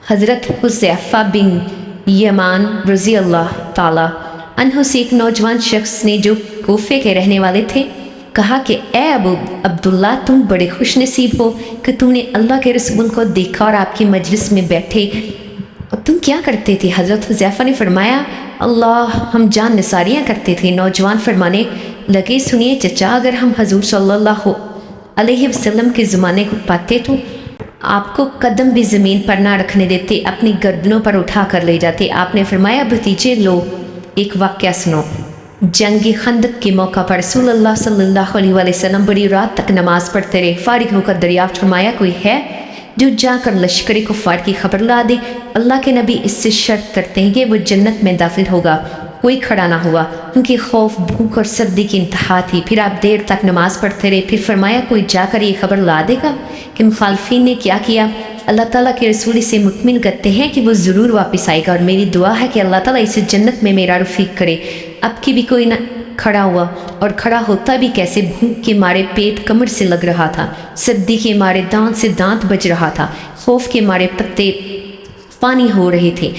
حضرت حذیفہ بن یمان رضی اللہ تعالی عنہ سے ایک نوجوان شخص نے جو کوفے کے رہنے والے تھے کہا کہ اے ابو عبداللہ، تم بڑے خوش نصیب ہو کہ تم نے اللہ کے رسول کو دیکھا اور آپ کی مجلس میں بیٹھے۔ تم کیا کرتے تھے؟ حضرت حذیفہ نے فرمایا اللہ، ہم جان نثاریاں کرتے تھے۔ نوجوان فرمانے لگے سنیے چچا، اگر ہم حضور صلی اللہ علیہ وسلم کے زمانے کو پاتے تو آپ کو قدم بھی زمین پر نہ رکھنے دیتے، اپنی گردنوں پر اٹھا کر لے جاتے۔ آپ نے فرمایا بھتیجے لو ایک واقعہ سنو۔ جنگ خندق کے موقع پر رسول اللہ صلی اللہ علیہ وسلم بڑی رات تک نماز پڑھتے رہے۔ فارغ ہو کر دریافت فرمایا کوئی ہے جو جا کر لشکر کفار کی خبر لا دے؟ اللہ کے نبی اس سے شرط کرتے ہیں کہ وہ جنت میں داخل ہوگا۔ کوئی کھڑا نہ ہوا کیونکہ خوف، بھوک اور سردی کی انتہا تھی۔ پھر آپ دیر تک نماز پڑھتے رہے۔ پھر فرمایا کوئی جا کر یہ خبر لا دے گا کہ مخالفین نے کیا کیا؟ اللہ تعالیٰ کے رسول اسے مطمئن کرتے ہیں کہ وہ ضرور واپس آئے گا، اور میری دعا ہے کہ اللہ تعالیٰ اسے جنت میں میرا رفیق کرے۔ اب کی بھی کوئی نہ کھڑا ہوا، اور کھڑا ہوتا بھی کیسے؟ بھوک کے مارے پیٹ کمر سے لگ رہا تھا، سردی کے مارے دانت سے دانت بج رہا تھا، خوف کے مارے پتے پانی ہو رہے تھے۔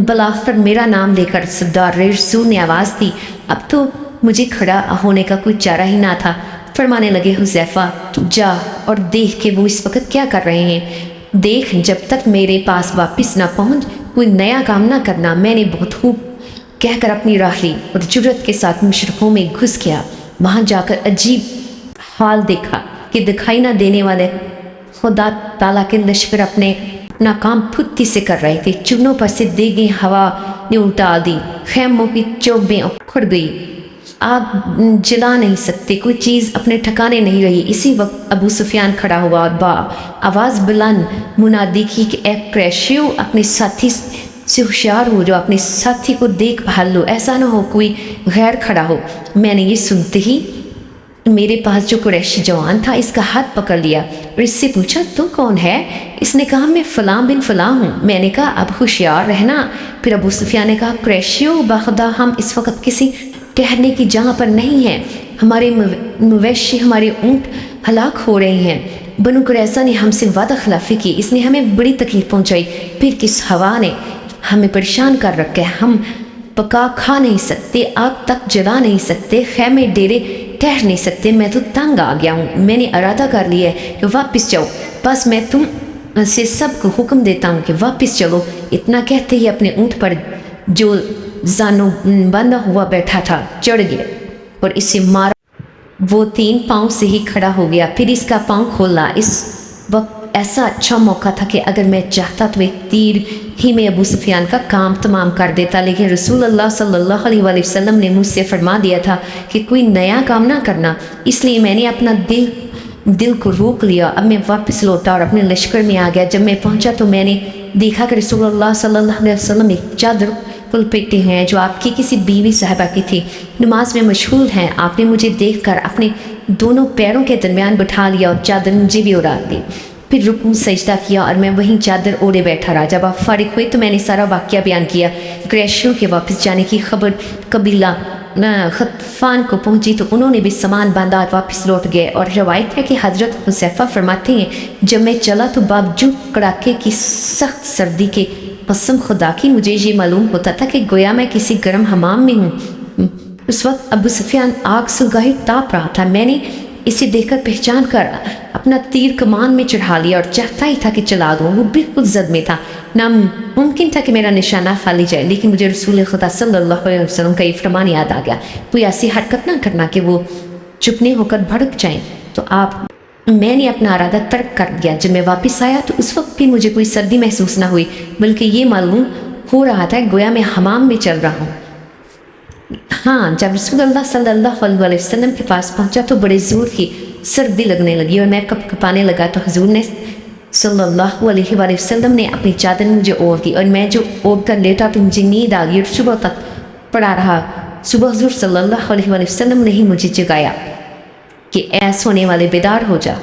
بلاخر میرا نام لے کر سردار رسول نے آواز دی۔ اب تو مجھے کھڑا ہونے کا کوئی چارہ ہی نہ تھا۔ فرمانے لگے حذیفہ جا اور دیکھ کہ وہ اس وقت کیا کر رہے ہیں۔ دیکھ جب تک میرے پاس واپس نہ پہنچ کوئی نیا کام نہ کرنا۔ میں نے بہت خوب کہہ کر اپنی راہ لی اور جرت کے ساتھ مشرقوں میں گھس گیا۔ وہاں جا کر عجیب حال دیکھا کہ دکھائی نہ دینے والے خدا تعالیٰ کے لشکر اپنا کام پھتی سے کر رہے تھے۔ چنوں پر سے دیگیں ہوا نے الٹا دی، خیموں کی چوبیں اکھڑ گئی، آگ جلا نہیں سکتے، کوئی چیز اپنے ٹھکانے نہیں رہی۔ اسی وقت ابو سفیان کھڑا ہوا اور با آواز بلند منادی کی کہ اے قریشیو، اپنے ساتھی سے ہوشیار ہو، جو اپنے ساتھی کو دیکھ بھال لو، ایسا نہ ہو کوئی غیر کھڑا ہو۔ میں نے یہ سنتے ہی میرے پاس جو قریشی جوان تھا اس کا ہاتھ پکڑ لیا اور اس سے پوچھا تو کون ہے؟ اس نے کہا میں فلاں بن فلاں ہوں۔ میں نے کہا اب ہوشیار رہنا۔ پھر ابو سفیان نے کہا قریشیو، بخدا ہم اس وقت کسی ٹہرنے کی جگہ پر نہیں ہیں، ہمارے مویشی، ہمارے اونٹ ہلاک ہو رہے ہیں۔ بنو قریظہ نے ہم سے وعدہ خلافی کی، اس نے ہمیں بڑی تکلیف پہنچائی، پھر کس ہوا نے ہمیں پریشان کر رکھا ہے۔ ہم پکا کھا نہیں سکتے، آگ تک جلا نہیں سکتے، خیمے ڈیرے ٹھہر نہیں سکتے۔ میں تو تنگ آ گیا ہوں۔ میں نے ارادہ کر لیا ہے کہ واپس جاؤ، بس میں تم سے سب کو حکم دیتا ہوں کہ واپس چلو۔ اتنا کہتے ہی اپنے اونٹ پر جو زانو بندہ ہوا بیٹھا تھا چڑھ گیا اور اسے مارا۔ وہ 3 پاؤں سے ہی کھڑا ہو گیا، پھر اس کا پاؤں کھولا۔ اس وقت ایسا اچھا موقع تھا کہ اگر میں چاہتا تو ایک تیر ہی میں ابو سفیان کا کام تمام کر دیتا، لیکن رسول اللہ صلی اللہ علیہ وسلم نے مجھ سے فرما دیا تھا کہ کوئی نیا کام نہ کرنا، اس لیے میں نے اپنا دل کو روک لیا۔ اب میں واپس لوٹا اور اپنے لشکر میں آ گیا۔ جب میں پہنچا تو میں نے دیکھا کہ رسول اللہ صلی اللہ علیہ وسلم ایک چادر لپیٹے ہیں جو آپ کی کسی بیوی صاحبہ کی تھی، نماز میں مشغول ہیں۔ آپ نے مجھے دیکھ کر اپنے دونوں پیروں کے درمیان بٹھا لیا اور چادر مجھے بھی اڑا دی۔ پھر رکوع سجدہ کیا اور میں وہیں چادر اوڑے بیٹھا رہا۔ جب آپ فارغ ہوئے تو میں نے سارا واقعہ بیان کیا۔ قریشیوں کے واپس جانے کی خبر قبیلہ غطفان کو پہنچی تو انہوں نے بھی سامان باندھا اور واپس لوٹ گئے۔ اور روایت ہے کہ حضرت حذیفہ فرماتے ہیں جب میں چلا تو باوجود کڑاکے کی سخت سردی کے قسم خدا کی مجھے یہ معلوم ہوتا تھا کہ گویا میں کسی گرم حمام میں ہوں۔ اس وقت ابو سفیان آگ سلگائی تاپ رہا تھا۔ میں نے اسے دیکھ کر پہچان کر اپنا تیر کمان میں چڑھا لیا اور چاہتا ہی تھا کہ چلا دوں۔ وہ بالکل زد میں تھا، ناممکن تھا کہ میرا نشانہ کھا جائے، لیکن مجھے رسول خدا صلی اللہ علیہ وسلم کا یہ فرمان یاد آ گیا، کوئی ایسی حرکت نہ کرنا کہ وہ چپنے ہو کر بھڑک جائیں۔ تو میں نے اپنا ارادہ ترک کر دیا۔ جب میں واپس آیا تو اس وقت بھی مجھے کوئی سردی محسوس نہ ہوئی، بلکہ یہ معلوم ہو رہا تھا گویا میں حمام میں چل رہا ہوں۔ ہاں، جب رسول اللہ صلی اللہ علیہ وسلم کے پاس پہنچا تو بڑے زور کی سردی لگنے لگی اور میں کپ کپانے لگا تو حضور نے صلی اللہ علیہ وسلم نے اپنی چادر مجھے اوڑھ دی اور میں جو اوڑھ کر لیٹا تو مجھے نیند آ گئی اور صبح تک پڑا رہا۔ صبح حضور صلی اللہ علیہ وسلم نے ہی مجھے جگایا کہ اے سونے والے بیدار ہو جا۔